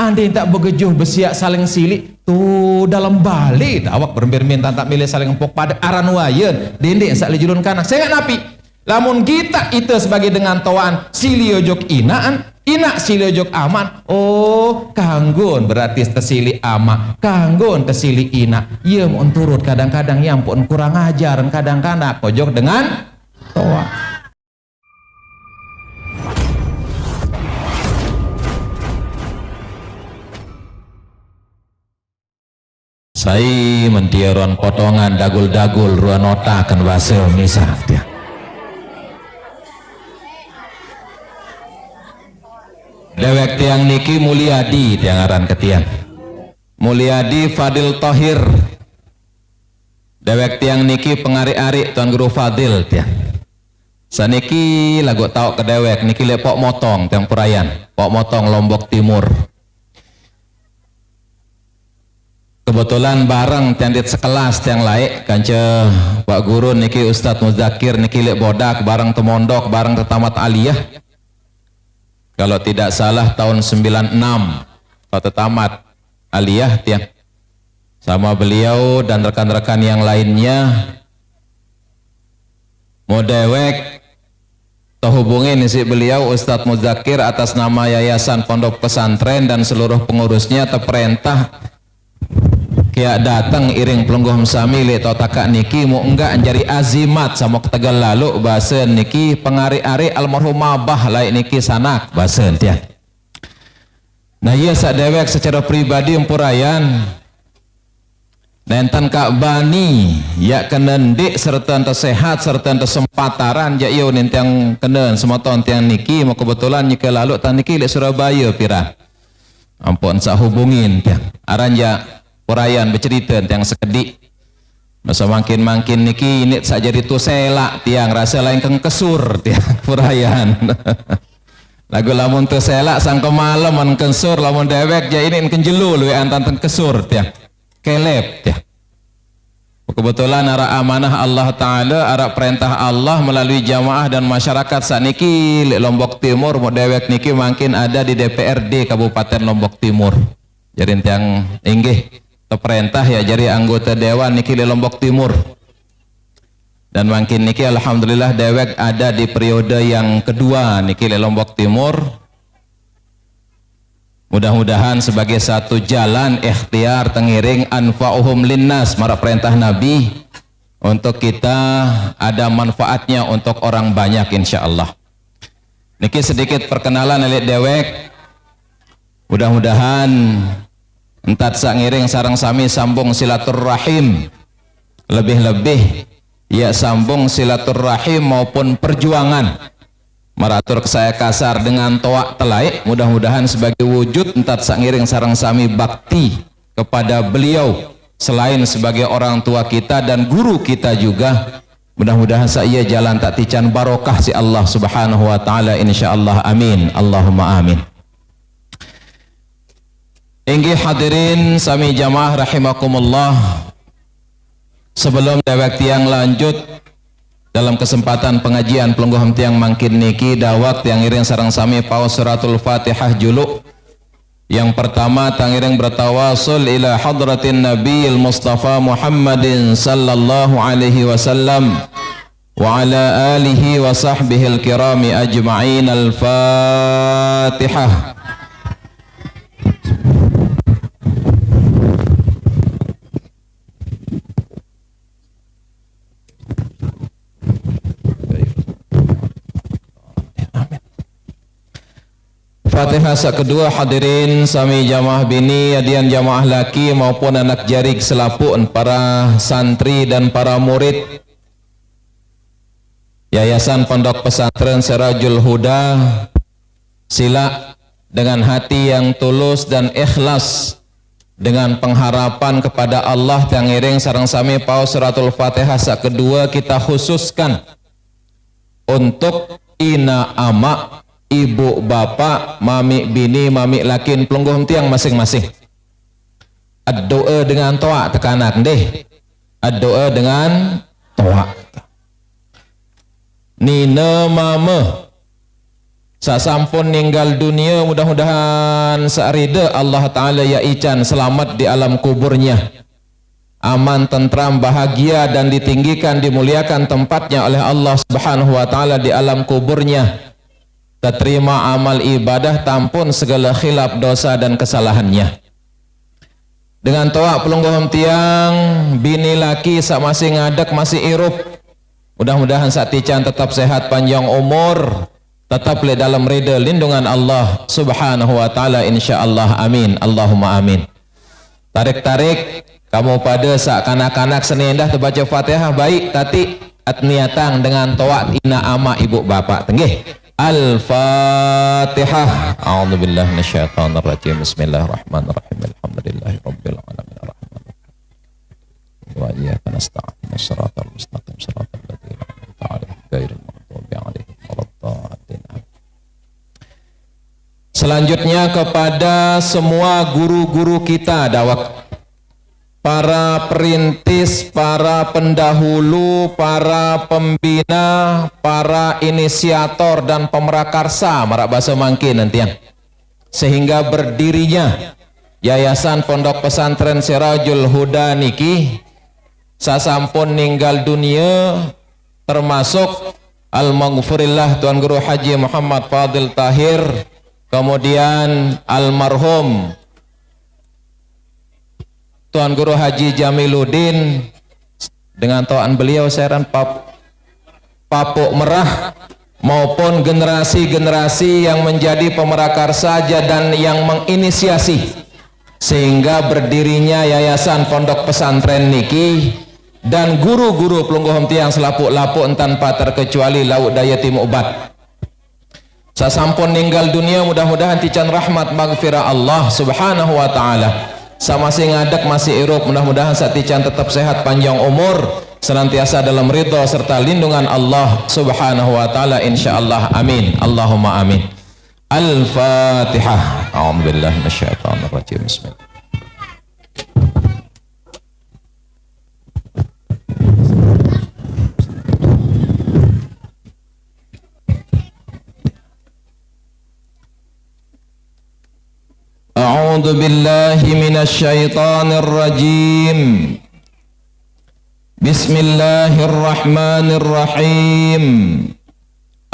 Andai tak begejuh besiak saling silik tu dalam balik awak berminta tak milih saling pok pada aran wayen dendek sak lejulun kanak saya napi lamun kita itu sebagai dengan toan siliojok inaan inak siliojok aman oh kanggun berarti tesili ama kanggun tesili ina iya mau turut kadang-kadang yang pun kurang ajar kadang-kadang pojok dengan toa. Saya mentiaron potongan dagul-dagul ruan nota kan bahasa misal dia. Dewek tiang niki Mulyadi tiang aran ketiang. Mulyadi Fadil Tohir. Dewek tiang niki pengari-ari Tuan Guru Fadil tiang. Saniki lagu tau ke dewek niki le Pok Motong tiang Purayan. Pok Motong Lombok Timur. Kebetulan bareng tiandit sekelas tiang laik kanca Pak Guru niki Ustadz Muzakir niki lek bodak bareng temondok bareng tetamat aliyah kalau tidak salah tahun 96 kalau tetamat aliyah tiang sama beliau dan rekan-rekan yang lainnya mau dewek terhubungin isi beliau Ustadz Muzakir atas nama Yayasan Pondok Pesantren dan seluruh pengurusnya terperintah kia datang iring pelungguh sami le kakak niki mau enggak anjari azimat sama ketegal lalu bahasa niki pengari-ari almarhum abah lain niki sanak bahasa dia. Nah iya sak dewek secara pribadi empurayan nenten kak bani ya kenendik serta ente sehat serta ente sempataran ya iyo nintang kenen semua tahun tiang niki mau kebetulan nyike lalu tan niki le Surabaya pira ampun sak hubungin tiang aran ya Purayan bercerita yang sekedik masa makin niki ini saja itu selak tiang rasa lain keng kesur tiang Purayan lagu lamun tu selak sang kemalam man kesur lamun dewek ja ini kenjelu lu antan teng kesur tiang kelep tiang kebetulan arah amanah Allah Ta'ala arah perintah Allah melalui jamaah dan masyarakat saat niki Lombok Timur mau dewek niki makin ada di DPRD Kabupaten Lombok Timur jadi tiang inggih perintah ya jadi anggota dewan niki di Lombok Timur dan makin niki alhamdulillah dewek ada di periode yang kedua niki di Lombok Timur mudah-mudahan sebagai satu jalan ikhtiar tengiring anfa'uhum linnas marah perintah Nabi untuk kita ada manfaatnya untuk orang banyak insyaallah niki sedikit perkenalan oleh dewek mudah-mudahan entat sangiring sarang sami sambung silaturrahim lebih-lebih ya sambung silaturrahim maupun perjuangan meratur ke saya kasar dengan toak telai mudah-mudahan sebagai wujud entat sangiring sarang sami bakti kepada beliau selain sebagai orang tua kita dan guru kita juga mudah-mudahan saya jalan tak tican barokah si Allah subhanahu wa ta'ala insyaallah amin Allahumma amin. Inggih hadirin sami jamaah rahimakumullah sebelum dewek tiang lanjut dalam kesempatan pengajian pelungguh tiang mangkin niki dawak tiang iring sarang sami paus suratul fatihah juluk yang pertama tangiring bertawasul ila hadratin nabiyil mustafa Muhammadin sallallahu alaihi wasallam wa ala alihi wa sahbihil kirami ajma'in al-fatihah. Fatihah sak kedua hadirin sami jamaah bini adian jamaah laki maupun anak jarik selapun para santri dan para murid Yayasan Pondok Pesantren Sirajul Huda sila dengan hati yang tulus dan ikhlas dengan pengharapan kepada Allah yang ngiring sareng sami paus suratul Fatihah sak kedua kita khususkan untuk ina ama ibu bapak mami bini mami lakin pelungguh tiang masing-masing ad-doa dengan toa tekanak deh ad-doa dengan toa nina mama sasampun ninggal dunia mudah-mudahan saarida Allah Ta'ala ya ican selamat di alam kuburnya, aman, tentram, bahagia dan ditinggikan, dimuliakan tempatnya oleh Allah Subhanahu wa Ta'ala di alam kuburnya, terima amal ibadah, tampun segala khilaf dosa dan kesalahannya. Dengan toa pelungguh tiang bini laki sak masih ngadek masih irup, mudah-mudahan saat tican tetap sehat panjang umur, tetap le dalam ridha lindungan Allah Subhanahu wa Ta'ala insyaallah, amin Allahumma amin. Tarik-tarik kamu pada sak kanak-kanak senendah terbaca Fatihah baik tati atniatang dengan toa ina ama ibu bapak tenggih. Al-Fatihah. A'udzubillahi minasyaitonir rajim. Bismillahirrahmanirrahim. Alhamdulillahirabbil alamin arrahmanirrahim. Wa iyyaka nasta'in. Shiratal mustaqim. Shiratal ladzina an'amta 'alaihim ghairil maghdubi 'alaihim waladdallin. Selanjutnya kepada semua guru-guru kita dawak, para perintis, para pendahulu, para pembina, para inisiator dan pemrakarsa marak bahasa mangkin nanti yang sehingga berdirinya Yayasan Pondok Pesantren Sirajul Huda niki sasampun ninggal dunia, termasuk Al-Maghfurillah Tuan Guru Haji Muhammad Fadil Tahir, kemudian almarhum Tuan Guru Haji Jamiluddin dengan toaan beliau seran Papuk Merah, maupun generasi-generasi yang menjadi pemerakarsa dan yang menginisiasi sehingga berdirinya Yayasan Pondok Pesantren niki, dan guru-guru pelungguh tiang selapuk-lapuk tanpa terkecuali lauk daya tim ubat. Sasampun ninggal dunia mudah-mudahan tican rahmat maghfirah Allah Subhanahu wa Ta'ala. Sama masih ngadek masih irup, mudah-mudahan satican tetap sehat panjang umur, senantiasa dalam ridha serta lindungan Allah Subhanahu wa Ta'ala insyaallah, amin Allahumma amin. Al-Fatihah. A'udzubillahi minasyaitonir rajim. Bismillah. A'udzu billahi minasy syaithanir rajim. Bismillahirrahmanirrahim.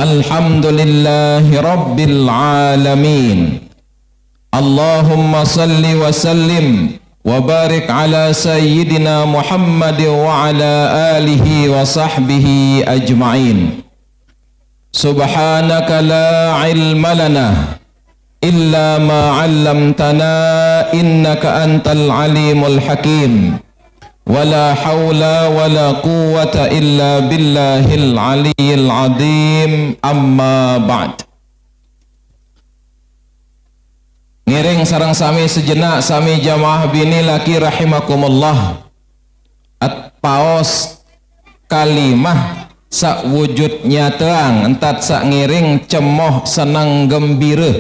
Alhamdulillahi rabbil alamin. Allahumma salli wa sallim wa barik ala sayyidina Muhammad wa ala alihi wa sahbihi ajma'in. Subhanaka la ilma lana illa ma 'allamtana innaka antal alimul hakim. Wala haula wala quwwata illa billahil aliyyil azim. Amma ba'd. Ngiring sareng sami sejenak sami jamaah bini laki rahimakumullah, at paos kalimah sak wujud nyateang entat sak ngiring cemoh senang gembira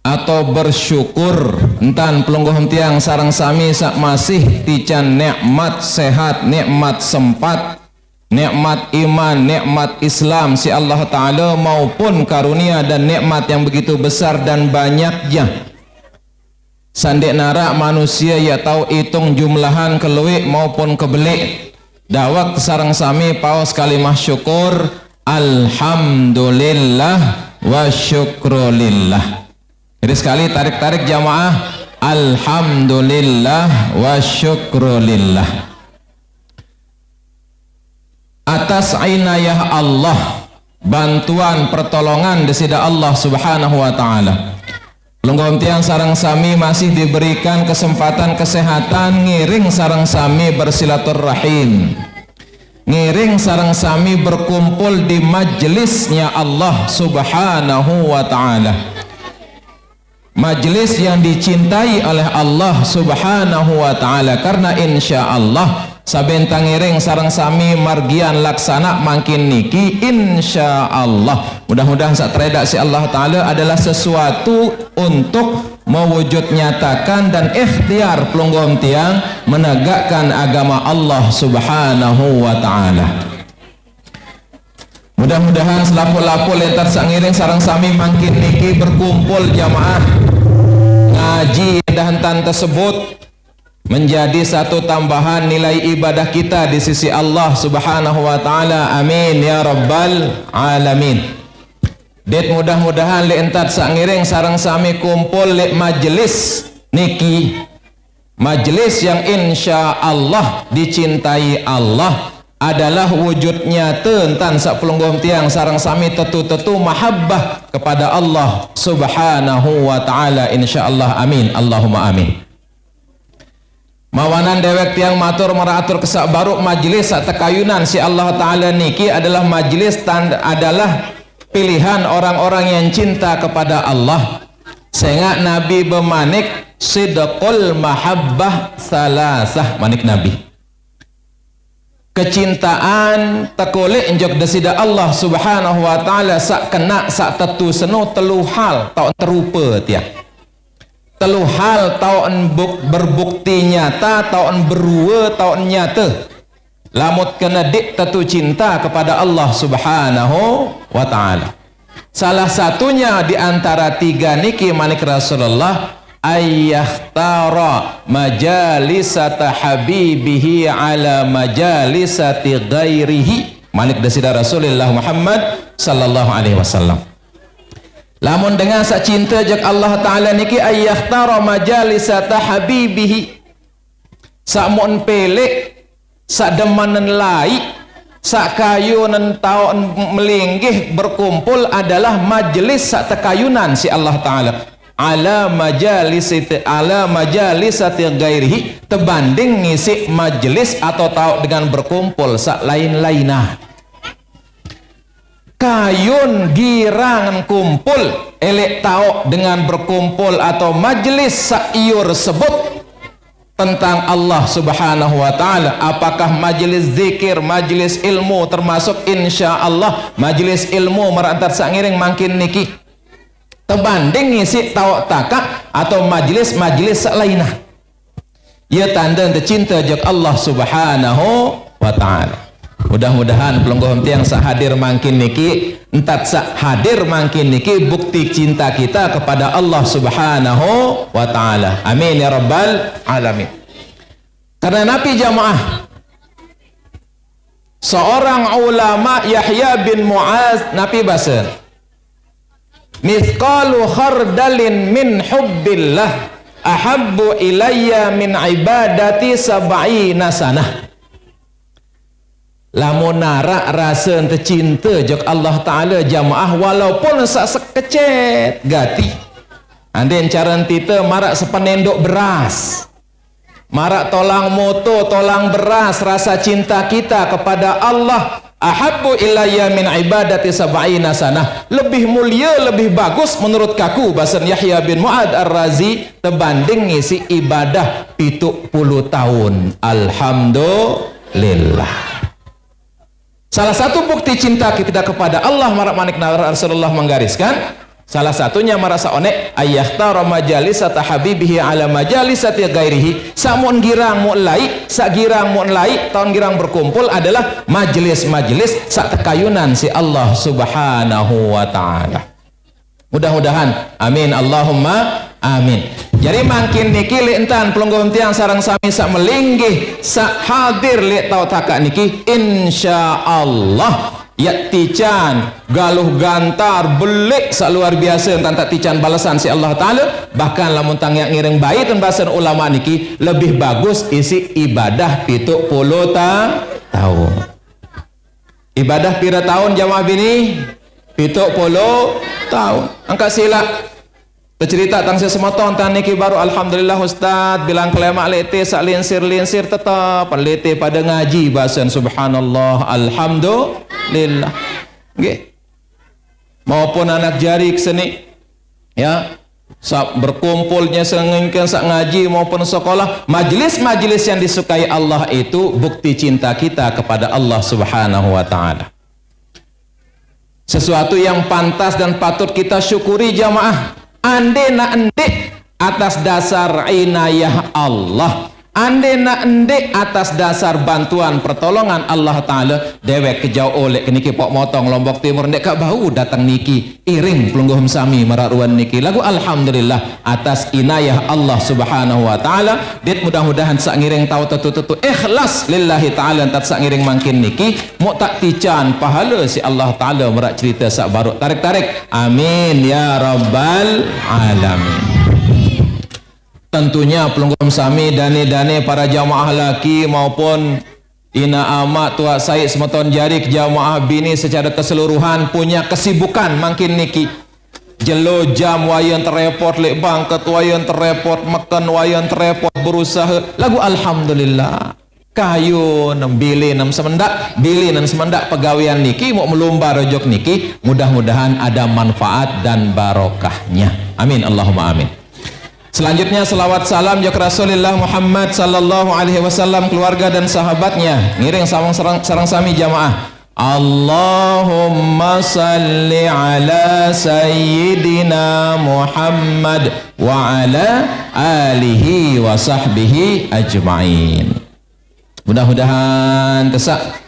atau bersyukur entan pelungguh tiang sarang sami sak masih tican nikmat sehat, nikmat sempat, nikmat iman, nikmat Islam si Allah Ta'ala, maupun karunia dan nikmat yang begitu besar dan banyaknya sandek narak manusia ya tahu hitung jumlahan keluik maupun kebelik. Dawak sarang sami paus kalimah syukur, alhamdulillah wa syukrulillah. Jadi sekali tarik-tarik jamaah, alhamdulillah wa syukrulillah. Atas inayah Allah, bantuan pertolongan desida Allah Subhanahu wa Ta'ala, pelungguh tiang sarang sami masih diberikan kesempatan kesehatan ngiring sarang sami bersilaturrahim, ngiring sarang sami berkumpul di majelisnya Allah Subhanahu wa Ta'ala, majelis yang dicintai oleh Allah Subhanahu wa Ta'ala. Karena insya Allah sabentang ngiring sarang sami margian laksana makin niki, insya Allah mudah-mudahan saat redak si Allah Ta'ala adalah sesuatu untuk mewujud nyatakan dan ikhtiar pelungguh tiang menegakkan agama Allah Subhanahu wa Ta'ala. Mudah-mudahan selapu-lapu lentar sangiring sarang sami makin niki berkumpul jamaah ngaji dahantan tersebut menjadi satu tambahan nilai ibadah kita di sisi Allah Subhanahu wa taala. Amin ya rabbal alamin. Det mudah-mudahan lentar sangiring sarang sami kumpul le majelis niki, majelis yang insya Allah dicintai Allah, adalah wujud nyata entan sapelunggum tiang sarang sami tetu-tetu mahabbah kepada Allah Subhanahu wa taala insyaallah. Amin Allahumma amin. Mawanan dewek tiang matur meratur kesak baruk majelis sak tekayunan si Allah taala niki adalah majelis adalah pilihan orang-orang yang cinta kepada Allah. Sehingga Nabi bermanik sidqul mahabbah salasah, manik Nabi. Kecintaan tekulik njok desida Allah Subhanahu wa taala sak kena sak tetu seno telu hal tau terupa tiang. Telu hal tau berbukti nyata, tau berua, tau nyata. Lamut kena dik tetu cinta kepada Allah Subhanahu wa taala. Salah satunya di antara tiga niki manik Rasulullah ayyakhtara majalisata habibihi ala majalisati ghairihi, malik desida Rasulullah Muhammad sallallahu alaihi wasallam. Lamun dengan sak cinta jak Allah taala niki ayyakhtara majalisata habibihi, sak mun pelek sak demanen lai sak kayunan taun melinggih berkumpul adalah majelis sak tekayunan si Allah taala ala majalisati ghairihi, terbanding ngisi majelis atau tahu dengan berkumpul sak lain-lainah. Kayun girang kumpul elek tahu dengan berkumpul atau majelis sak iur sebut tentang Allah Subhanahu wa taala. Apakah majelis zikir, majelis ilmu, termasuk insyaallah majelis ilmu merantar sangiring makin niki terbanding ngisi tahu taka atau majelis-majelis lainnya. Ia tanda tercinta jak Allah Subhanahu wa taala. Mudah-mudahan pelungguh yang sahadir makin niki entat sak hadir makin niki bukti cinta kita kepada Allah Subhanahu wa taala. Amin ya rabbal alamin. Karena Nabi jamaah seorang ulama Yahya bin Muaz Nabi basir mithqalu khardalin min hubbillah ahabbu ilayya min ibadati sab'ina sanah. Lamun narak rasa tercinta jok Allah taala jamaah walaupun sak sekecet gati. Andai cara kita marak sepenendok beras, marak tolang moto, tolang beras, rasa cinta kita kepada Allah ahabbu ilayya min ibadati sab'ina sanah, lebih mulia, lebih bagus menurut kaku bahasan Yahya bin Mu'ad Ar-Razi terbanding ngisi ibadah 70 tahun. Alhamdulillah. Salah satu bukti cinta kita kepada Allah marak manik Rasulullah menggariskan, salah satunya merasa onek ayyakhtara majalisata habibihi ala majalisati ghairihi. Samun girang mulai, sak girang mulai, tahun girang berkumpul adalah majelis-majelis sak tekayunan si Allah Subhanahu wa taala. Mudah-mudahan amin Allahumma amin. Jadi makin niki li entan pelungguh tiang sarang sami sak melinggih sak hadir li tau takak niki insyaallah ya tican galuh gantar belik sak luar biasa entan tak tican balasan si Allah taala. Bahkan lamun tang yang ngiring bayi dan bahasan ulama niki lebih bagus isi ibadah 70 tahun. Ibadah pira tahun jamaah bini 70 tahun. Angkat sila bercerita tentang sesemoton tan niki baru alhamdulillah Ustaz bilang kelemak lete sak linsir tetap lete pada ngaji bahasan subhanallah alhamdulillah. Nggih. Maupun anak jari keseni ya sak berkumpulnya sengengkeun sak ngaji maupun sekolah, majelis-majelis yang disukai Allah itu bukti cinta kita kepada Allah Subhanahu wa taala. Sesuatu yang pantas dan patut kita syukuri jamaah. Ande na ande atas dasar inayah Allah, ande nak endek atas dasar bantuan pertolongan Allah Ta'ala dewek kejauh oleh keniki pok motong Lombok Timur ndek kak bau datang niki iring pelungguh sami meraruan niki lagu alhamdulillah atas inayah Allah Subhanahu Wa Ta'ala dit mudah-mudahan sak ngiring tahu tetu ikhlas lillahi ta'ala tat sak ngiring mangkin niki mau tak tican pahala si Allah Ta'ala merak cerita sak baru tarik amin ya rabbal alamin. Tentunya pelungguh sami dane para jamaah laki maupun ina amat tua Said semeton jarik jamaah bini secara keseluruhan punya kesibukan makin niki jelo jam wayan terrepot lek bangket wayan terrepot makan wayan terrepot berusaha lagu alhamdulillah kayu bili enam semendak pegawaian niki mau melomba rojok niki mudah-mudahan ada manfaat dan barokahnya amin Allahumma amin. Selanjutnya selawat salam ya Rasulullah Muhammad sallallahu alaihi wasallam keluarga dan sahabatnya ngiring sarang sami jamaah Allahumma salli ala sayyidina Muhammad wa ala alihi wa sahbihi ajma'in. Mudah-mudahan kesak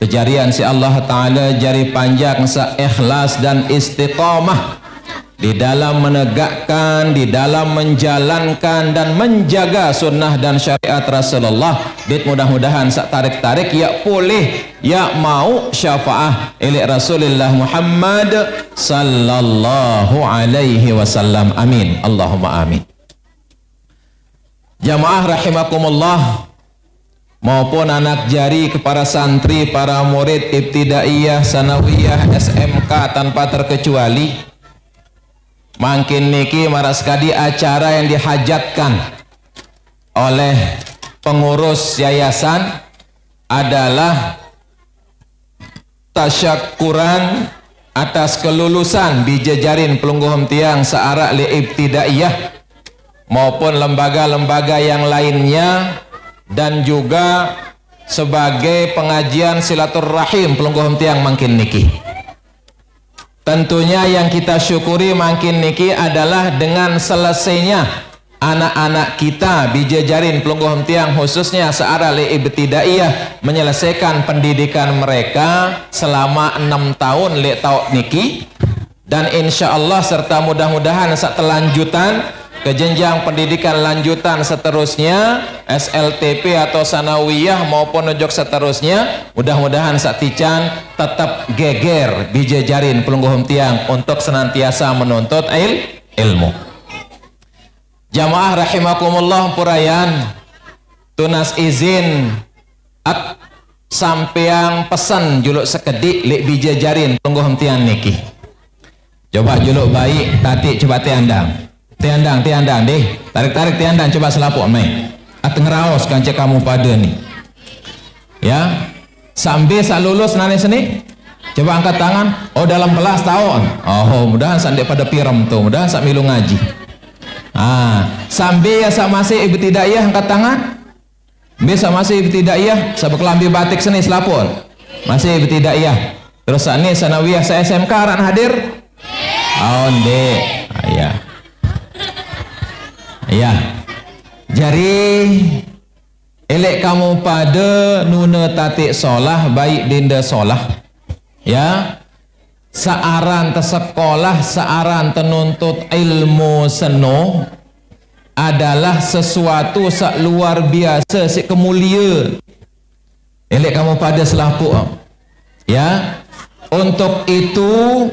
kejarian si Allah Ta'ala jari panjang sa ikhlas dan istiqamah di dalam menegakkan, di dalam menjalankan dan menjaga sunnah dan syariat Rasulullah. Bit mudah-mudahan sak tarik-tarik ya boleh ya mau syafaah ilik Rasulullah Muhammad sallallahu alaihi wasallam amin Allahumma amin. Jamaah rahimakumullah maupun anak jari kepada santri, para murid ibtidaiyah, sanawiyah, SMK tanpa terkecuali makin niki maras kadi acara yang dihajatkan oleh pengurus yayasan adalah tasyakuran atas kelulusan bijejarin pelungguh tiang searak li ibtidaiyah maupun lembaga-lembaga yang lainnya dan juga sebagai pengajian silaturrahim pelungguh tiang makin niki. Tentunya yang kita syukuri makin niki adalah dengan selesainya anak-anak kita bijejarin pelungguh tiang khususnya searah li ibtidaiyah menyelesaikan pendidikan mereka selama 6 tahun li tau niki dan insya Allah serta mudah-mudahan setelanjutan ke jenjang pendidikan lanjutan seterusnya SLTP atau sanawiyah maupun ujok seterusnya mudah-mudahan saktican tetap geger bijejarin pelungguh tiang untuk senantiasa menuntut ilmu. Jamaah rahimakumullah purayan tunas izin sampeang pesan juluk sekedik lek bijejarin pelungguh tiang niki coba juluk baik tadi coba tiandang deh tarik tiandang coba selapuk mai atau ngeraos kanca kamu pada nih ya sambil sak lulus nane seni coba angkat tangan oh dalam kelas tahun oh mudahan sandek pada piram tuh mudahan sak milu ngaji sambil ya sak masih ibtidaiyah angkat tangan bisa masih ibtidaiyah sabuk lambi batik seni selapuk masih ibtidaiyah terus ini sanawiyah sa SMK ran hadir dek ya jari elek kamu pada nuna tatik solah baik dinda solah ya searan tersekolah searan tenuntut ilmu seno adalah sesuatu sak luar biasa si kemulia elek kamu pada selapuk ya untuk itu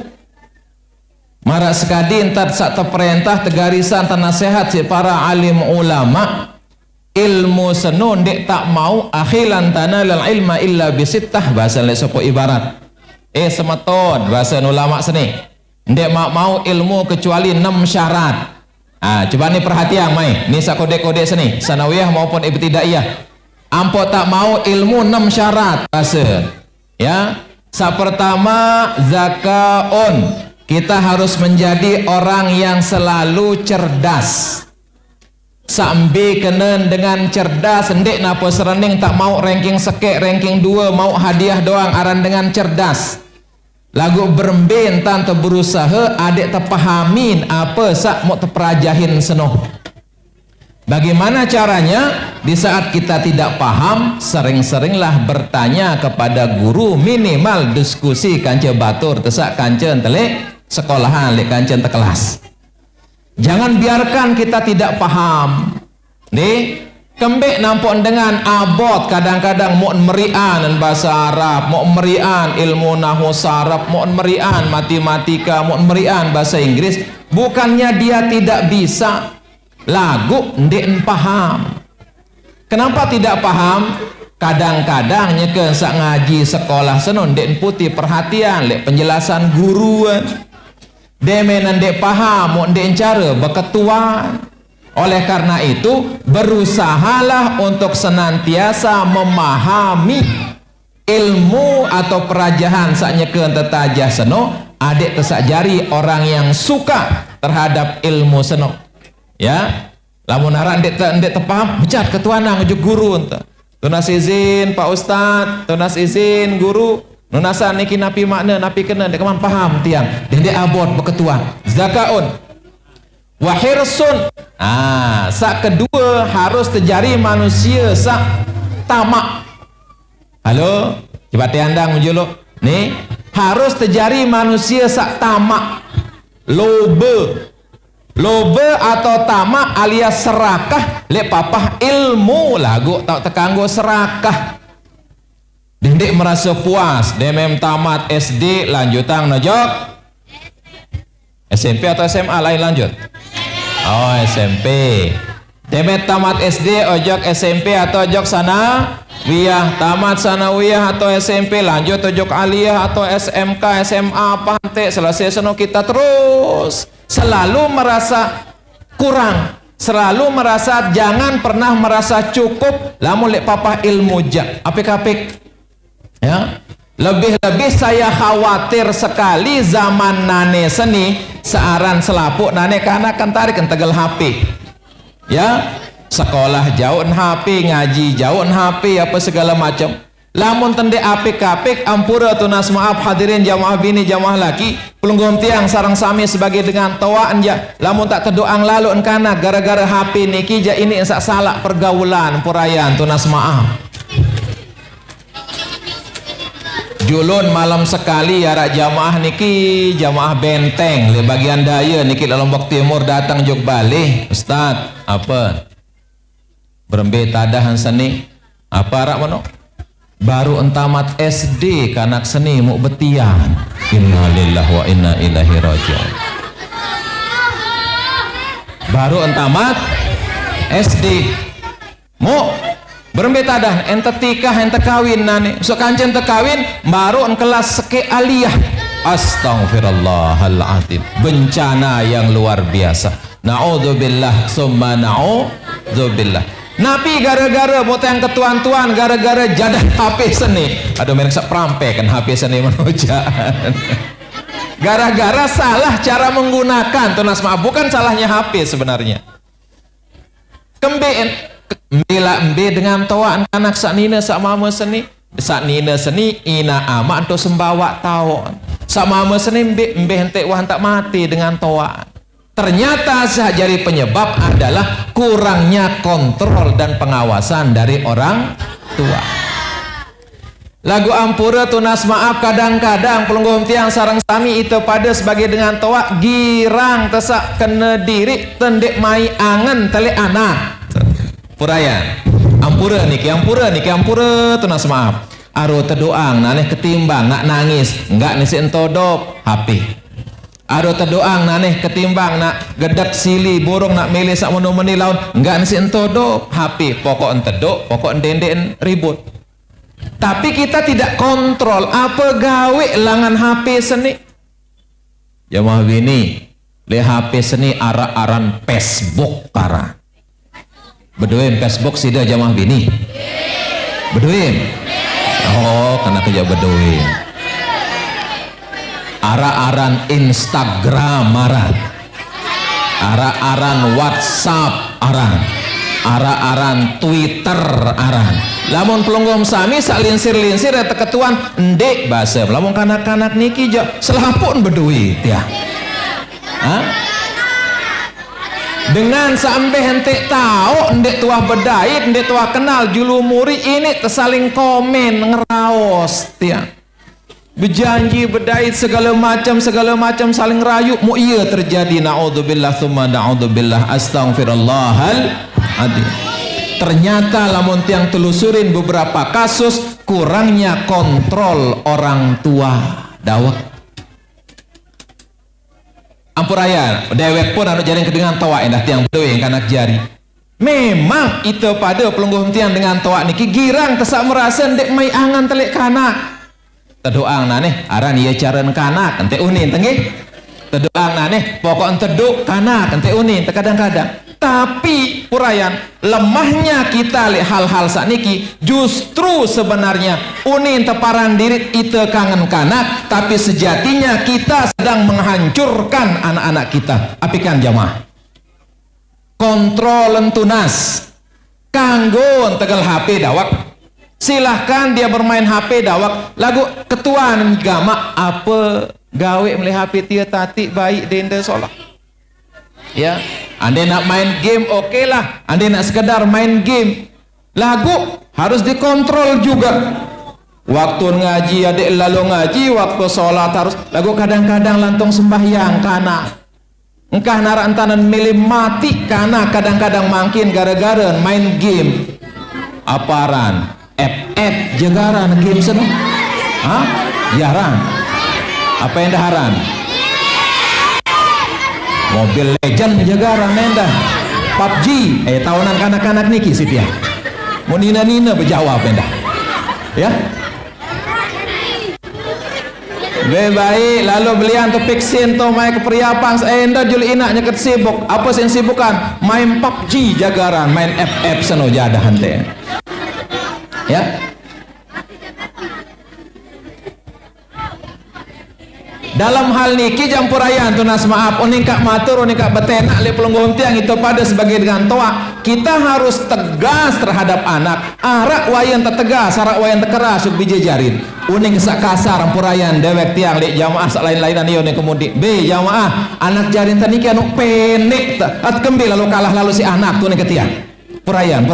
marak sekali entar sak terperintah tegarisan nasihat si para alim ulama ilmu senun dek tak mau akhilan tanalal ilma illa bisittah bahasa lek sopo ibarat semeton bahasa ulama seni dek mau ilmu kecuali 6 syarat. Coba nih perhatian mai ni sak kode-kode seni sanawiyah maupun ibtidaiyah ampo tak mau ilmu 6 syarat bahasa ya sak pertama zakaun kita harus menjadi orang yang selalu cerdas sambil kenen dengan cerdas ndek napa serening tak mau ranking sekek ranking 2 mau hadiah doang aran dengan cerdas lagu beremben tanpa berusaha adik terpahamin apa sak mau terperajahin senoh Bagaimana caranya? Di saat kita tidak paham, sering-seringlah bertanya kepada guru, minimal diskusi kanca batur tesak kanca telik sekolahan lek kanca kelas. Jangan biarkan kita tidak paham. Nih, kembek nampok dengan abot kadang-kadang mau merian bahasa Arab, mau merian ilmu nahwu saraf, mau merian matematika, mau merian bahasa Inggris. Bukannya dia tidak bisa, lagu ndek paham. Kenapa tidak paham? Kadang-kadang nyeke sak ngaji sekolah senon ndek putih perhatian lek penjelasan guruan. Demen ndek paham, mau ndek cara beketuan. Oleh karena itu, berusahalah untuk senantiasa memahami ilmu atau perajahan saknya ke tetajah seno. Adik tesak jari orang yang suka terhadap ilmu seno. Ya, lamun harap ndek tepaham, becat ketuana ngujuk guru enta. Tunas izin Pak Ustad, tunas izin guru. Nunasan niki napi makna, napi kena ndek keman paham tiang. Dendek abot beketuan. Zakaun wahirsun. Sak kedua harus terjadi manusia sak tamak. Halo, coba tiandang menjuluk. Nih, harus terjadi manusia sak tamak. Lobe atau tamak alias serakah lek papah ilmu lagu tak tekanggo serakah. Dendek merasa puas, demem tamat SD lanjutan nojok SMP atau SMA lain lanjut. Oh, SMP. Demet tamat SD ojok SMP atau ojok sana wiyah, tamat sanawiyah atau SMP lanjut ojok aliyah atau SMK SMA pantek. Selesai sono kita terus selalu merasa kurang, selalu merasa jangan pernah merasa cukup. Lamun lek papa ilmu jak apik-apik ya. Lebih-lebih saya khawatir sekali zaman nane seni searan selapuk nane karena kan tarik entegel HP ya, sekolah jauh HP, ngaji jauh HP apa segala macam. Lamun tende apik-apik ampura tunas maaf hadirin jamaah bini jamaah laki pelunggum tiang sarang sami sebagai dengan toa anja. Lamun tak terdoang lalu enkana gara-gara HP niki ja ini ensak salah pergaulan purayan tunas maaf. Julun malam sekali ya jamaah niki jamaah benteng di bagian daya niki Lombok Timur datang jog balik Ustad apa berembe tadahan seni apa rak mano baru entamat SD kanak seni mau betian. Innalillahi wa inna ilaihi raji'un. Baru entamat SD mau berembe tadah ente tikah ente kawin nane so kancen ente kawin baru en kelas seke aliyah. Astaghfirullahaladzim, bencana yang luar biasa. Na'udzubillah summa na'udzubillah. Napi gara-gara mau yang ketuan-tuan gara-gara jadah HP seni. Aduh mereka seprampe kan HP seni menujaan. Gara-gara salah cara menggunakan tunas maaf, bukan salahnya HP sebenarnya. Kembeen bila embe dengan toa anak sak nina sak mama seni ina ama untuk sembawa tau sak mama seni embe hentek wah tak mati dengan toa. Ternyata jadi penyebab adalah kurangnya kontrol dan pengawasan dari orang tua. Lagu ampura tunas maaf kadang-kadang pelunggum tiang sarang sami itu pada sebagai dengan toa girang tesak kena diri tendek mai angen tele anak purayan ampura niki tunas maaf aro terdoang naneh ketimbang nak nangis enggak nisi entodop HP aro terdoang naneh ketimbang nak gedek sili borong nak milih sak menu-menu laun enggak nisi entodop HP pokok entedok pokok endenden ribut. Tapi kita tidak kontrol apa gawe langan HP seni jamaah bini le HP seni ara-aran Facebook para beduin Facebook sida jamaah bini beduin oh karena kerja beduin ara-aran Instagram aran ara-aran WhatsApp ara-aran Twitter aran. Lamun pelunggum sami sak linsir-linsir eta ketuan ndek bahasa lamun kanak-kanak niki jo selapun beduit ya. Hah? dengan sampai hente tahu ndek tuah bedait ndek tuah kenal julu muri ini tersaling komen ngeraos tiang berjanji bedait segala macam saling rayu mu iya terjadi naudzubillah tsumma naudzubillah astaghfirullahaladzim. Ternyata lamun tiang telusurin beberapa kasus kurangnya kontrol orang tua dawak ampuraya dewek pun anu jaring kedengan toa endah tiang bedoy yang kanak jari memang itu pada pelungguh tiang dengan toa niki girang kesak merasa ndek mai angan telik kanak tedoang naneh aran iya caren kanak ente unin tenggih tedoang naneh pokok teduk kanak ente unin kadang-kadang. Tapi purayan lemahnya kita lihat hal-hal sakniki justru sebenarnya unin teparan diri itu kangen kanak tapi sejatinya kita sedang menghancurkan anak-anak kita. Apikan jamaah kontrol tunas kanggo tegel HP dawak silahkan dia bermain HP dawak lagu ketua gama apa gawe melihat HP tia tati baik denda sholat ya anda nak main game oke lah anda nak sekedar main game lagu harus dikontrol juga waktu ngaji adik lalu ngaji waktu sholat harus lagu kadang-kadang lantong sembahyang karena engkah nara entanan milih mati karena kadang-kadang makin gara-gara main game aparan FF jagaran game senang hah jarang apa yang daharan Mobile Legend jagaran nenda PUBG tahunan kanak-kanak niki sih dia mau nina-nina berjawab nenda ya baik lalu belian tu piksin tu main keperiapan enda jul inak nyeket sibuk apa sih sibukan main PUBG jagaran main FF seno jadah hante ya dalam hal niki jampurayan tunas maaf unikak matur unikak betenak le pelungguh tiang itu pada sebagai dengan toa kita harus tegas terhadap anak arak wayan tetegas arak wayan tekeras sub bijejarin uning sak kasar ampurayan dewek tiang le jamaah sak lain-lainan iyo ne kemudi be jamaah anak jarin taniki anu pendek at kembil lalu kalah lalu si anak tu ne ketiang purayan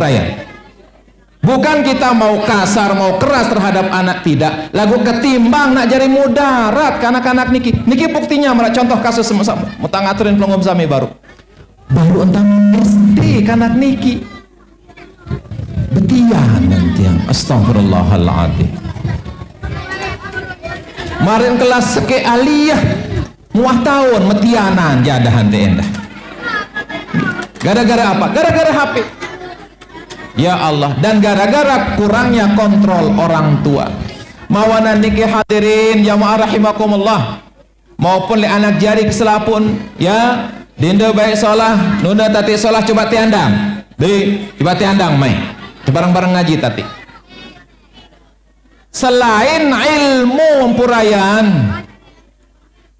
bukan kita mau kasar mau keras terhadap anak tidak lagu ketimbang nak jari mudarat kanak-kanak niki buktinya malah contoh kasus mutang aturin pelunggum sami baru entang SD kanak niki betian nanti yang astagfirullahaladzim marin kelas seke aliyah muah tahun metianan jadahan endah gara-gara apa? Gara-gara HP ya Allah dan gara-gara kurangnya kontrol orang tua mawana niki hadirin jamaah rahimakumullah maupun le anak jari keselapun ya dinda baik solah nunda tati solah coba tiandang coba tiandang mai bareng-bareng ngaji tati selain ilmu purayan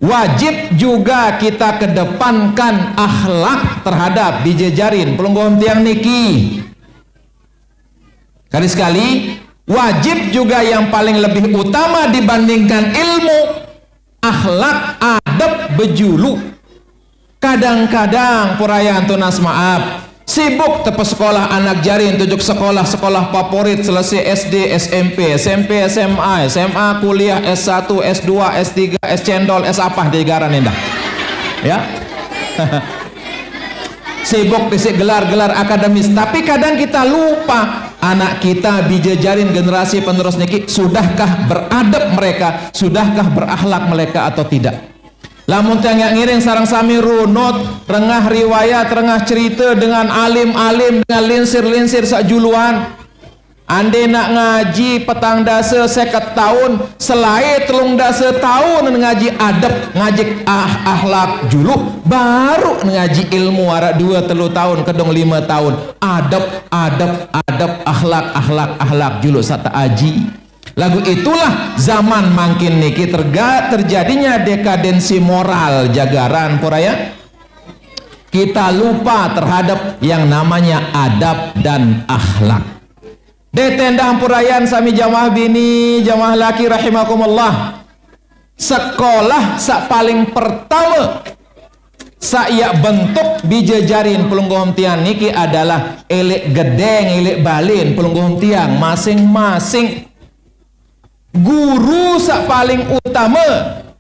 wajib juga kita kedepankan akhlak terhadap dijejarin pelungguh tiang niki. Kali-sekali wajib juga yang paling lebih utama dibandingkan ilmu akhlak adab bejulu. Kadang-kadang purayan tunas maaf sibuk tepe sekolah anak jarin tujuk sekolah favorit selesai SD SMP SMA kuliah S1 S2 S3 S cendol S apa di garan indah ya sibuk disik gelar-gelar akademis tapi kadang kita lupa anak kita dijejarin generasi penerus niki sudahkah beradab mereka sudahkah berakhlak mereka atau tidak lamun tiang ngiring sarang sami runut rengah riwayat rengah cerita dengan alim-alim dengan linsir-linsir sakjuluan ande nak ngaji petang dasa 50 tahun selain telung dasa tahun ngaji adab ngaji akhlak julu baru ngaji ilmu arak 2-3 tahun kedong 5 tahun adab akhlak julu sata aji lagu itulah zaman makin niki terjadinya dekadensi moral jagaran puraya kita lupa terhadap yang namanya adab dan akhlak. Detenda hampurayan sami jamaah bini jamaah laki rahimakumullah sekolah sak paling pertama Saya bentuk bija jarin pelungguhum tiang niki adalah elek gedeng, elek balin pelungguhum tiang masing-masing. Guru sak paling utama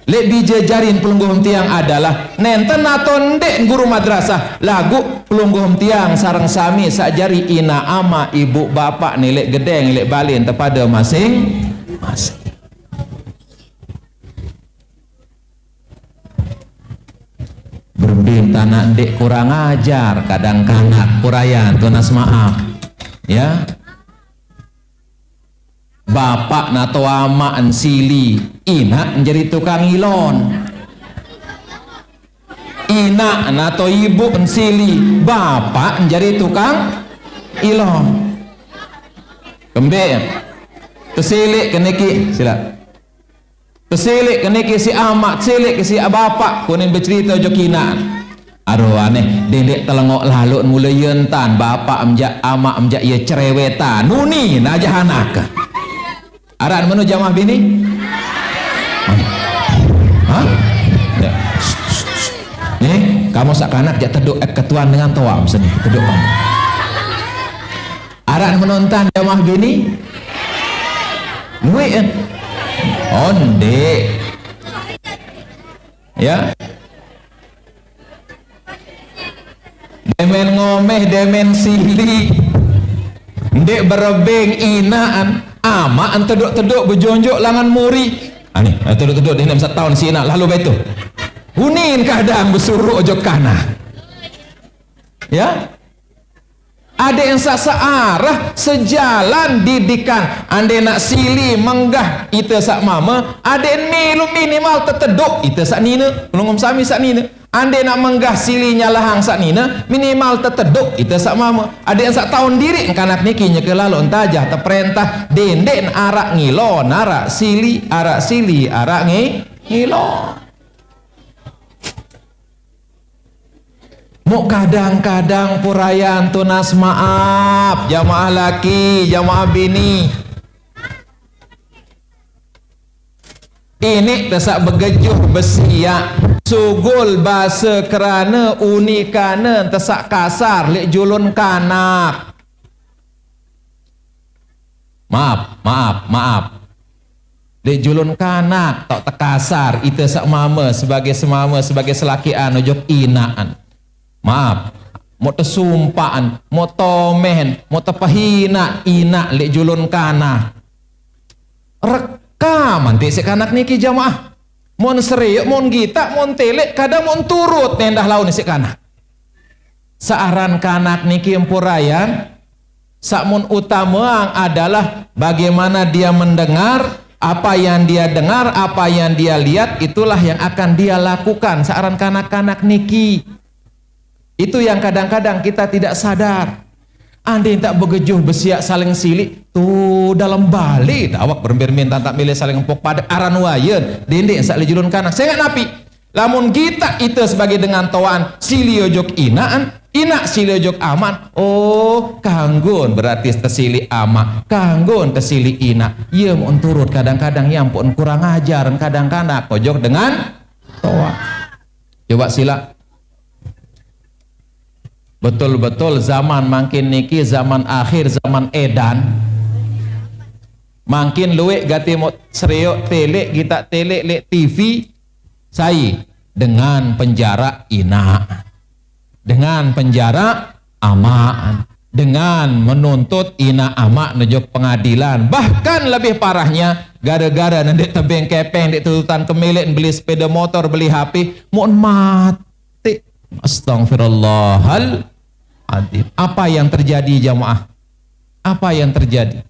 lek bija jarin pelungguhum tiang adalah nenten atau ndek guru madrasah lagu pelungguhum tiang sarang sami sak jari ina ama ibu bapak nilek gedeng, elek balin tepada masing-masing. Berbinta nak dek kurang ajar kadang kanak kurayan tunas maaf ya bapak nato ama sili ina menjadi tukang ilon, ina nato ibu sili bapak menjadi tukang ilon. Kembe tersilik keniki sila tersilik keniki si amak silik si bapak kuning bercerita jokinan aduh aneh dendek telengok lalu mulai yentan bapak amjak amak amjak ia cerewetan nuni najah anak aran menu jamah bini hah ya. Nih kamu sakanak jak teduk ketuan dengan toam seni teduk kamu aran menonton jamah bini nuin onde ya demen ngomeh demen sili ndek berebeng inaan ama anteduk-teduk bejonjok langan muri ani teduk-teduk di 1 tahun si ina lalu betul hunin kadang besuruh ojok kana ya ada yang searah sejalan didikan ande nak sili menggah ita sak mama ada nilu minimal teteduk ita sak nina pelungum sami sak nina ande nak menggah silinya lahang sak nina minimal teteduk ita sak mama ada yang sak tahun diri kanak niki nyeke lalu entajah teperintah denden arak ngilo arak sili arak ngilo mau kadang-kadang purayan tunas maaf jamaah laki jamaah bini ini tesak begejuh besia sugul bahasa kerana unikana tesak kasar lek julun kanak maaf lek julun kanak tak tekasar itu sak mama sebagai semama sebagai selakian ojok inaan maaf mau tesumpaan mau tomen mau tepahina ina lek julun kana rekaman dek sekanak niki jamaah mon seriuk mon gita mon telek kadang mon turut nendah laun si kanak searan kanak niki empurayan sakmun utama adalah bagaimana dia mendengar apa yang dia dengar apa yang dia lihat itulah yang akan dia lakukan searan kanak-kanak niki. Itu yang kadang-kadang kita tidak sadar. Andai tak begejuh besiak saling silik tuh dalam balik awak berbermin tak milih saling empuk pada aran wayen dendek sak lejulun kanak saya nggak napi lamun kita itu sebagai dengan toan sili ojok inaan ina sili ojok aman oh kanggun berarti tesili ama kanggun tesili ina iya mau turut kadang-kadang ya ampun kurang ajar kadang-kadang ojok dengan toa coba sila. Betul-betul zaman makin niki zaman akhir zaman edan makin luwek gati mau seriuk telek kita telek lek TV saya dengan penjara ina dengan penjara amaan dengan menuntut ina ama nejok pengadilan bahkan lebih parahnya gara-gara nendek tebeng kepeng dek tuntutan kemilik beli sepeda motor beli HP mohon mati. Astaghfirullahaladzim. Apa yang terjadi jamaah? Apa yang terjadi?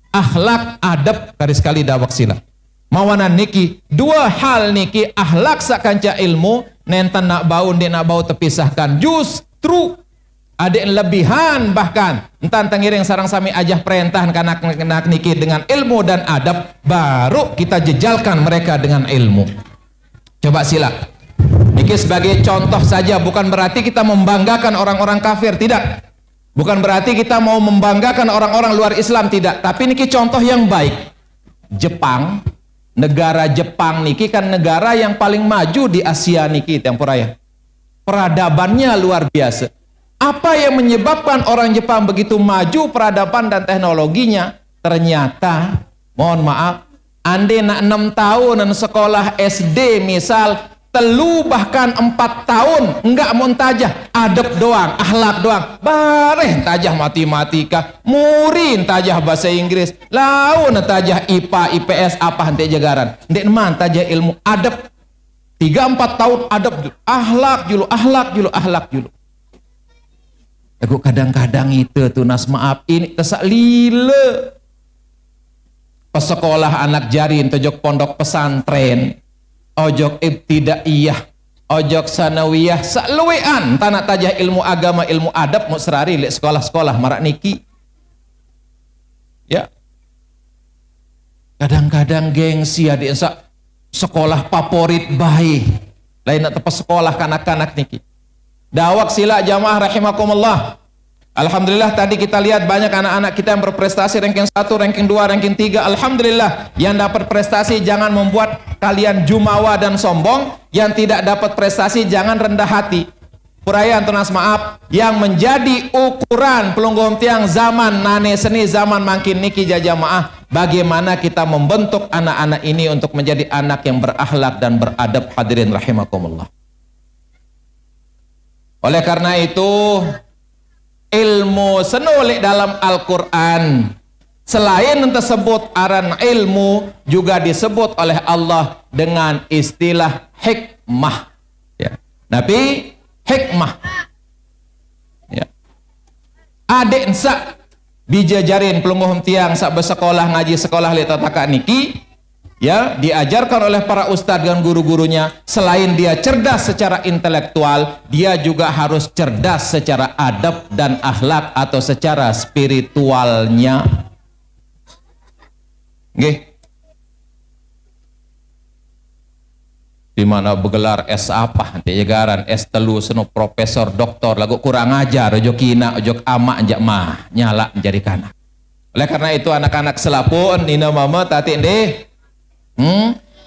Akhlak adab garis kali dawak sila. Mawanan niki dua hal niki akhlak sakanca ilmu nenten nak bau nak bau terpisahkan justru ada lebihan bahkan entan tengiring sarang sami ajah perintah kanak niki dengan ilmu dan adab baru kita jejalkan mereka dengan ilmu. Coba sila. Ini sebagai contoh saja bukan berarti kita membanggakan orang-orang kafir tidak bukan berarti kita mau membanggakan orang-orang luar Islam tidak tapi ini contoh yang baik Jepang Negara Jepang niki kan negara yang paling maju di Asia niki tempuraya. Peradabannya luar biasa. Apa yang menyebabkan orang Jepang begitu maju peradaban dan teknologinya? Ternyata, mohon maaf, ande nak 6 tahun dan sekolah SD misal, telu bahkan 4 tahun enggak muntajah, adab doang, akhlak doang, bareh tajah matematika, murin tajah bahasa Inggris, laun tajah IPA, IPS apa henti jagaran, ndek man tajah ilmu adab 3-4 tahun adab dulu, akhlak dulu. Aku kadang-kadang itu tunas maaf ini tesak lila. Pesekolah anak jarin tojok pondok pesantren, ojok ibtidaiyah, ojok sanawiyah, sakluwean tanah tajah ilmu agama, ilmu adab musrari lek sekolah-sekolah marak niki. Ya. Kadang-kadang gengsi adik sekolah favorit baik. Lain nak tepas sekolah kanak-kanak niki. Dawak sila jamaah rahimakumullah. Alhamdulillah tadi kita lihat banyak anak-anak kita yang berprestasi ranking 1, ranking 2, ranking 3. Alhamdulillah yang dapat prestasi jangan membuat kalian jumawa dan sombong. Yang tidak dapat prestasi jangan rendah hati. Purayaan tunas maaf yang menjadi ukuran pelungguh tiang zaman nane seni zaman makin niki jamaah. Bagaimana kita membentuk anak-anak ini untuk menjadi anak yang berakhlak dan beradab hadirin rahimakumullah. Oleh karena itu ilmu senulik dalam Al-Quran selain tersebut aran ilmu juga disebut oleh Allah dengan istilah hikmah ya. Nabi hikmah ya. Adik sak bijajarin pelungguh tiang sak bersekolah ngaji sekolah li tataka niki ya, diajarkan oleh para ustadz dan guru-gurunya, selain dia cerdas secara intelektual, dia juga harus cerdas secara adab dan akhlak atau secara spiritualnya. Nggih. Di mana bergelar S apa nanti jagaran S telu seno profesor doktor lagu kurang ajar ojo kina ojo amak njak mah nyala menjadi kanak. Oleh karena itu anak-anak selapun nina mama tati ndeh.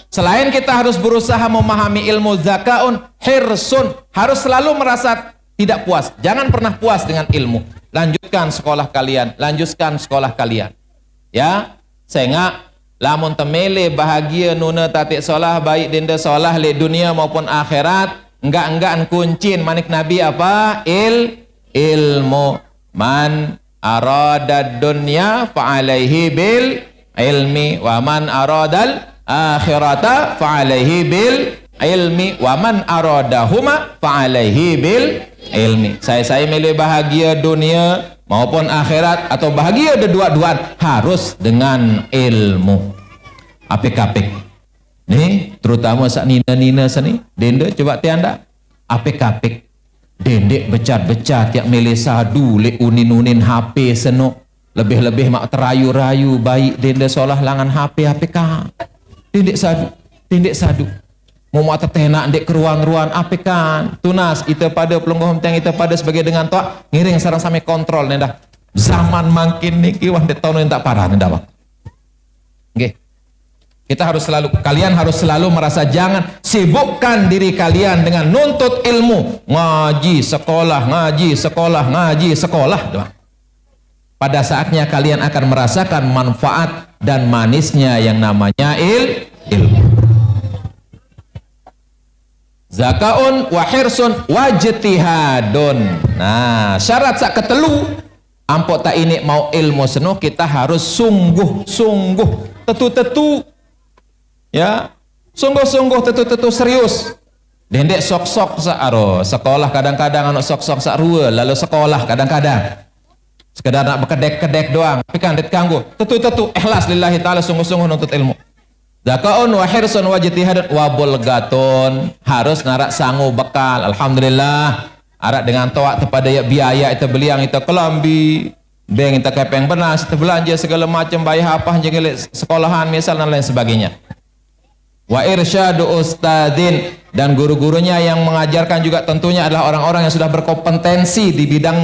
Selain kita harus berusaha memahami ilmu zakaun, hirsun, harus selalu merasa tidak puas. Jangan pernah puas dengan ilmu. Lanjutkan sekolah kalian, lanjutkan sekolah kalian. Ya, sehingga lamun temele bahagia nuna tatik solah baik dinda solah le dunia maupun akhirat, enggak kuncin manik Nabi apa? Ilmu. Man arada dunya fa alaihi bil ilmi wa man aradal akhirata fa'alaihi bil ilmi wa man aradahuma fa'alaihi bil ilmi. Saya milih bahagia dunia maupun akhirat atau bahagia dua-duaan harus dengan ilmu. Apik-apik nih terutama sak nina-nina sini dende coba tianda apik-apik dendek becat-becat yang milih sadu le unin-unin HP seno lebih-lebih mak terayu-rayu baik dende solah langan HP kah tindik sadu mau tetenak dek keruang-ruang apa kan tunas itu pada pelungguh tiang itu pada sebagai dengan toa ngiring sarang sampai kontrol nendah zaman makin niki wah dek tahun tak parah nendah bang. Oke. Kita harus kalian harus selalu merasa jangan sibukkan diri kalian dengan nuntut ilmu, ngaji sekolah. Pada saatnya kalian akan merasakan manfaat dan manisnya yang namanya ilmu. Zakaun wa hirsun wajtihadun. Nah, syarat sak ketelu ampok tak ini mau ilmu seno kita harus sungguh-sungguh tetu-tetu ya, sungguh-sungguh tetu-tetu serius. Dendek sok-sok aro sekolah kadang-kadang anak sok-sok sak rua lalu sekolah kadang-kadang sekedar nak berkedek-kedek doang tapi kan det kanggo tetu-tetu ikhlas lillahi ta'ala sungguh-sungguh nuntut ilmu. Zakaun wa hirsun wa jitihadun wa bulgatun harus narak sangu bekal. Alhamdulillah arak dengan toak kepada biaya itu beliang itu kelambi beng itu kepeng benas itu belanja segala macam bayar apa jangan sekolahan misal dan lain sebagainya. Wa irsyadu ustadin dan guru-gurunya yang mengajarkan juga tentunya adalah orang-orang yang sudah berkompetensi di bidang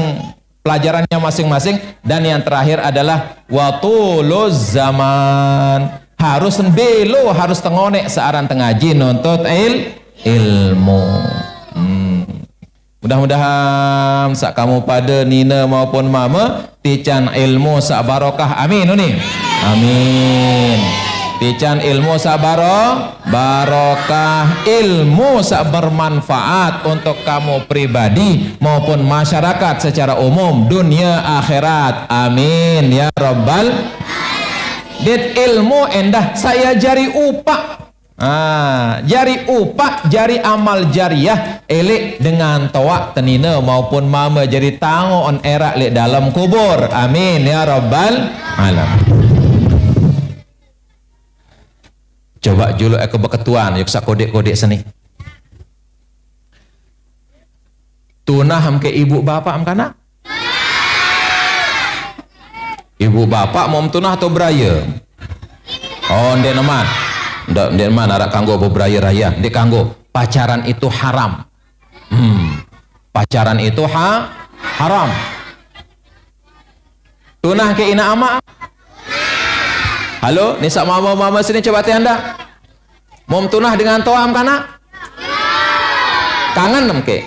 pelajarannya masing-masing. Dan yang terakhir adalah watuluz zaman harus belo, harus tengonek searan tengaji nuntut ilmu. Mudah-mudahan sak kamu pada nina maupun mama tican ilmu sak barokah. Amin uni. Amin. Tican ilmu sak barokah, ilmu sak bermanfaat untuk kamu pribadi maupun masyarakat secara umum, dunia akhirat. Amin ya rabbal. Dit ilmu endah saya jari upah. Jari upah, jari amal jariah elik dengan toak tenina maupun mama jadi tangon erak lek dalam kubur. Amin ya rabbal alamin. Coba juluk aku beketuan yuk sak kodek-kodek seni. Tunah hamke ibu bapak amkana? Ibu bapak mau tunah atau beraya? Oh, ndek neman. Ndek neman arak kanggo apa beraya raya? Ndek kanggo pacaran itu haram. Pacaran itu haram. Tunah ke ina ama? Halo, nisa mama sini coba anda. Mau tunah dengan toam kana? Kangen nemke?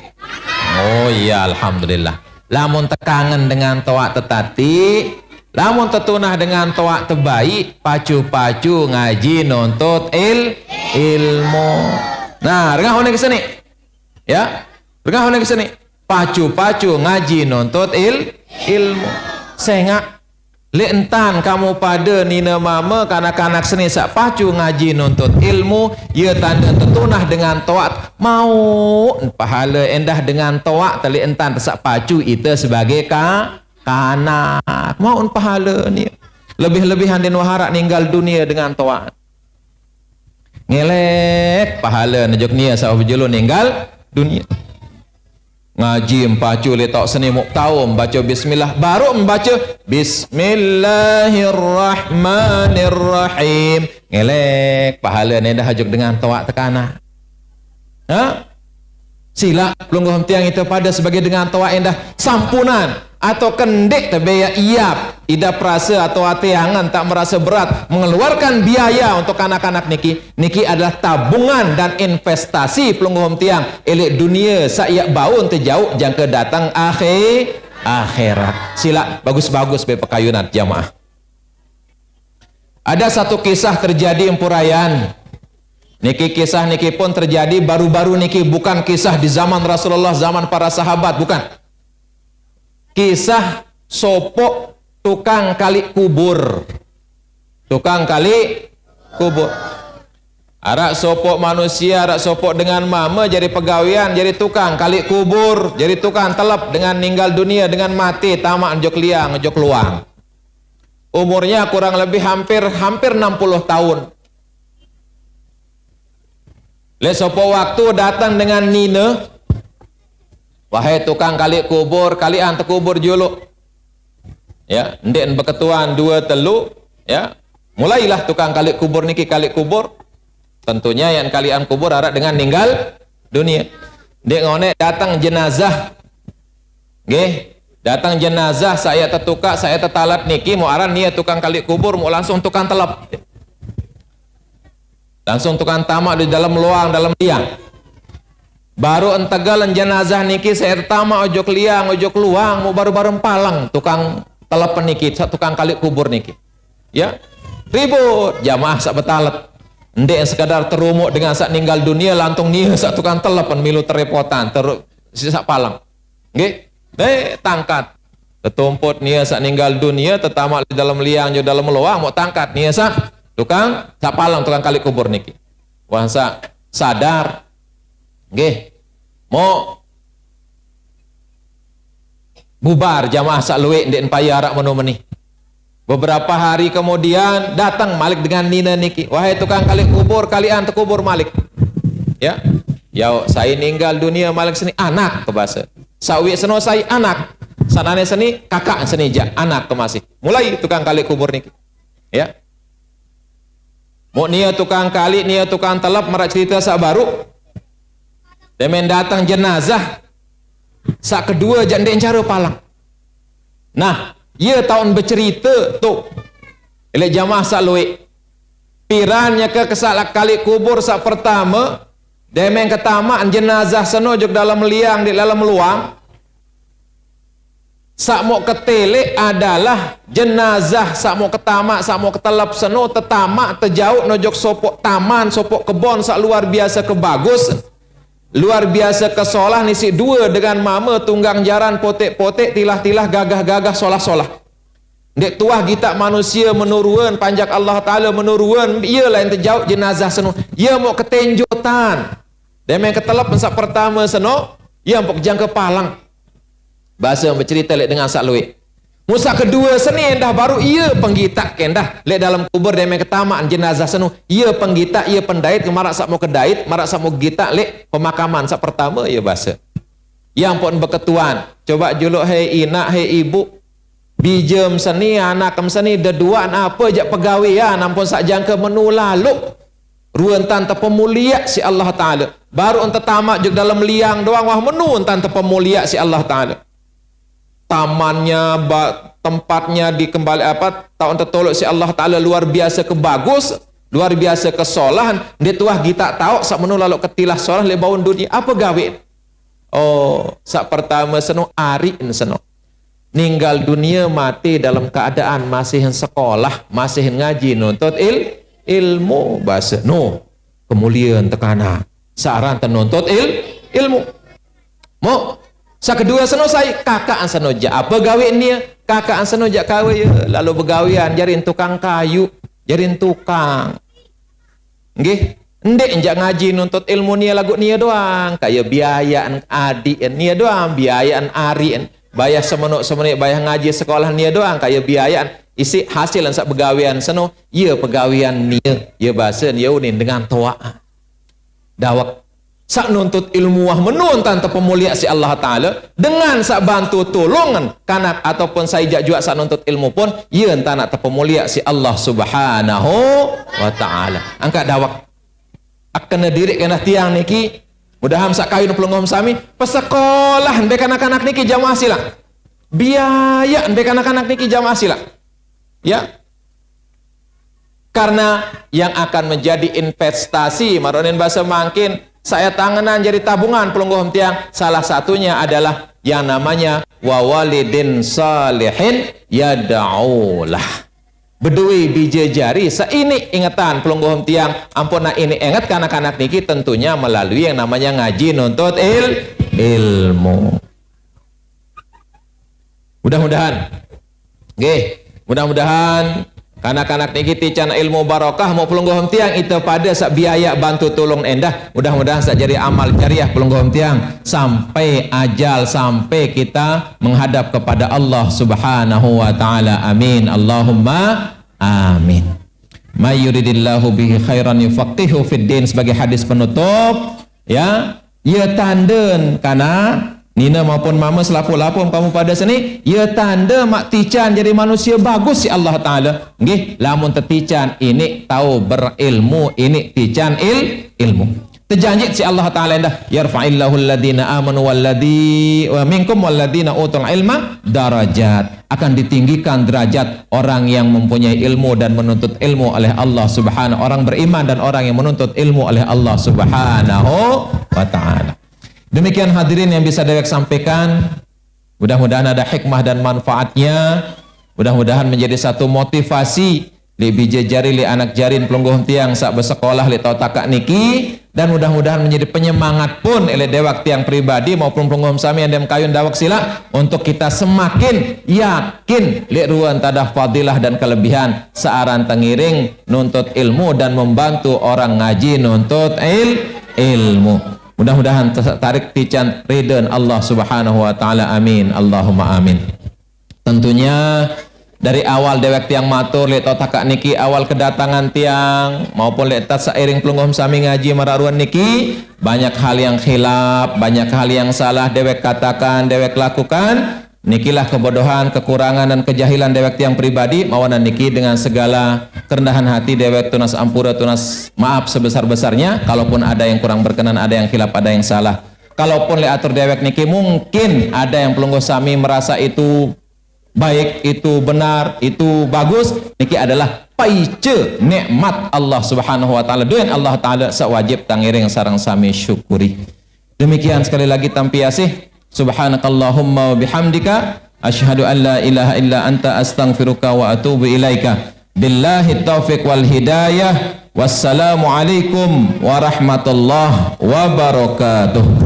Oh iya, alhamdulillah. Lamun tekangen dengan toa tetati, lamun tetunah dengan toa tebaik, pacu-pacu ngaji nuntut ilmu. Nah, rengah hone kesini, ya, rengah hone kesini. Pacu-pacu ngaji nuntut ilmu. Sengak. Lentan kamu pada nina mama kanak-kanak seni sak pacu ngaji nuntut ilmu, ia tanda tetunah dengan toat mau pahala endah dengan toat tali entan sak pacu itu sebagai kanak mau pahala ni lebih-lebihan din waharak ninggal dunia dengan toat ngelek pahala najuk nia sak berjulu ninggal dunia. Ngaji empacu letak seni muktawum baca bismillah baru membaca bismillahirrahmanirrahim ngelek pahala ni dah hajuk dengan tawak tekana. Sila pelungguh tiang itu pada sebagai dengan tawak endah sampunan atau kendek tebeya iap ida perasa atau atiangan tak merasa berat mengeluarkan biaya untuk anak-anak niki adalah tabungan dan investasi pelungguh tiang elek dunia saya baun terjauh jangka datang akhirat. Sila bagus-bagus be pekayunan jamaah. Ada satu kisah terjadi empurayan. Niki kisah niki pun terjadi baru-baru niki, bukan kisah di zaman Rasulullah, zaman para sahabat, bukan. Kisah sopok tukang kali kubur. Tukang kali kubur. Arak sopok manusia, arak sopok dengan mama jadi pegawaian, jadi tukang kali kubur, jadi tukang telep dengan meninggal dunia, dengan mati, tamak njok liang, njok luang. Umurnya kurang lebih hampir 60 tahun. Le sopok waktu datang dengan nina, wahai tukang kali kubur, kalian terkubur juluk. Ya, ndek beketuan 2 telu, ya. Mulailah tukang kali kubur niki kali kubur. Tentunya yang kalian kubur arak dengan ninggal dunia. Ndek ngone datang jenazah. Nggih, datang jenazah saya tertuka, saya tertalat niki mau aran nia tukang kali kubur mau langsung tukang telep. Langsung tukang tamak di dalam luang, dalam liang. Baru entegalan jenazah niki saya tamak ojok liang, ojok luang, mau baru-baru palang tukang telep niki, tukang kali kubur niki. Ya, ribut jamaah sak betalet. Ndek sekadar terumuk dengan sak ninggal dunia lantung nia sak tukang telep milu terepotan, sak palang. Nggih, tangkat. Tetumput nia sak ninggal dunia, tetamak di dalam liang, di dalam luang mau tangkat nia sak tukang sak palang, tukang kali kubur niki. Wah sak sadar. Nggih, mau bubar jamaah sak luwek ndek payah arak menu-meni. Beberapa hari kemudian datang Malik dengan nina niki, wahai tukang kali kubur, kalian terkubur Malik. Ya, saya ninggal dunia Malik seni anak ke bahasa. Sawi seno saya anak, sanane seni kakak seni ja anak ke masih. Mulai tukang kali kubur niki. Ya. Mau nia tukang kali, nia tukang telap merak cerita sak baru. Demen datang jenazah sak kedua jandek cara palang. Nah, ia tahun bercerita tu elek jamaah sak luwek. Pirannya ke kesalak kali kubur sak pertama, demeng ketamaan jenazah senojok dalam liang di dalam luang. Sak mau ketele adalah jenazah sak mau ketama, sak mau ketelap seno tetama terjauh nojok sopok taman, sopok kebon sak luar biasa kebagus. Luar biasa kesolah nisi dua dengan mama tunggang jaran potek-potek tilah-tilah gagah-gagah solah-solah. Dek tuah kita manusia menurun panjak Allah Ta'ala menurun ialah yang terjauh jenazah seno. Ia mau ketenjutan. Dan yang ketelap sak pertama seno, ia mau jangka palang. Bahasa yang bercerita lek dengan sak luik. Musa kedua seni dah baru ia penggita kendah lek dalam kubur dan yang ketamaan jenazah seno. Ia penggita, ia pendait kemarak sak mau kedait, marak sak mau gita lek pemakaman sak pertama ia bahasa. Yang pun berketuan. Coba juluk hei inak, hei ibu. Bijem seni, anak seni, deduan apa jak pegawian, ampun sak jangka menu lalu. Ruan tante pemulia si Allah Ta'ala. Baru ente tamat juk dalam liang doang, wah menu tante pemulia si Allah Ta'ala. Tamannya, tempatnya dikembali apa, tak ente tolok si Allah Ta'ala luar biasa kebagus, luar biasa kesolahan. Dia tuah kita tahu sak menu lalu ketilah solah le baun dunia apa gawe. Oh, sak pertama seno ariin seno. Ninggal dunia mati dalam keadaan masih sekolah, masih ngaji nuntut ilmu bahasa no kemuliaan tekana saran tenuntut ilmu mau sa kedua seno saya kakak senoja apa gawe nia kakak senoja kawe ya lalu begawian jarin tukang kayu jarin tukang nggih ndek enjak ngaji nuntut ilmu nia lagu nia doang kaya biayaan adik nia doang biayaan ari bayar semenuk bayar ngaji sekolah nia doang kaya biayaan isi hasil sak begawian seno ia pegawian nia ia bahasa nia unin dengan toa dawak sak nuntut ilmu wah menun tante pemulia si Allah Ta'ala dengan sak bantu tolongan kanak ataupun saya juga sak nuntut ilmu pun ia entah terpemulia si Allah Subhanahu wa Ta'ala angkat dawak akan diri kena tiang niki mudah-mudahan sak kawin pelunggom sami pesekolah mbek anak-anak niki jamaah sila biaya mbek anak-anak niki jamaah sila ya, karena yang akan menjadi investasi maronin bahasa mangkin saya tanganan jadi tabungan pelungguh tiang salah satunya adalah yang namanya wawalidin salihin yada'ulah bedui biji jari seini ingatan pelungguh tiang ampun ini ingat kanak-kanak niki tentunya melalui yang namanya ngaji nuntut ilmu mudah-mudahan nggih mudah-mudahan kanak-kanak niki tican ilmu barokah mau pelungguh tiang itu pada sak biaya bantu tolong endah mudah-mudahan sak jadi amal jariah pelungguh tiang sampai ajal sampai kita menghadap kepada Allah Subhanahu wa Ta'ala amin Allahumma amin may yuridillahu bihi khairan yufaqihu fid din sebagai hadis penutup ya ia tanden karena Nina maupun mama selapu-lapu kamu pada sini ya tanda mak tican jadi manusia bagus si Allah Ta'ala nggih lamun tetican ini tahu berilmu ini tican ilmu terjanji si Allah Ta'ala dah yarfa'illahu alladhina amanu walladhi wa minkum walladhina utul ilma darajat akan ditinggikan derajat orang yang mempunyai ilmu dan menuntut ilmu oleh Allah Subhanahu orang beriman dan orang yang menuntut ilmu oleh Allah Subhanahu wa Ta'ala. Demikian hadirin yang bisa Dewek sampaikan. Mudah-mudahan ada hikmah dan manfaatnya. Mudah-mudahan menjadi satu motivasi li biji jari li anak jarin pelungguh tiang sak bersekolah li tau takak niki dan mudah-mudahan menjadi penyemangat pun oleh dewak tiang pribadi maupun pelungguh sami yang dem kayun dawak sila untuk kita semakin yakin li ruan tadah fadilah dan kelebihan searan tengiring nuntut ilmu dan membantu orang ngaji nuntut ilmu. Mudah-mudahan tarik tican ridhan Allah Subhanahu wa Ta'ala amin Allahumma amin. Tentunya dari awal dewek tiang matur lihat otak niki awal kedatangan tiang maupun lihat seiring pelungguh sami ngaji mararuan niki banyak hal yang khilaf banyak hal yang salah dewek katakan dewek lakukan nikilah kebodohan kekurangan dan kejahilan dewek tiang pribadi mawanan niki dengan segala kerendahan hati dewek tunas ampura tunas maaf sebesar-besarnya kalaupun ada yang kurang berkenan ada yang khilaf ada yang salah kalaupun liatur dewek niki mungkin ada yang pelungguh sami merasa itu baik itu benar, itu bagus, niki adalah paice nikmat Allah Subhanahu wa taala. Doain Allah taala sewajib tangiring sareng sami syukuri. Demikian sekali lagi tampiasih. Subhanakallahumma wa bihamdika asyhadu an la ilaha illa anta astaghfiruka wa atubu ilaika. Billahi taufiq wal hidayah. Wassalamu alaikum warahmatullahi wabarakatuh.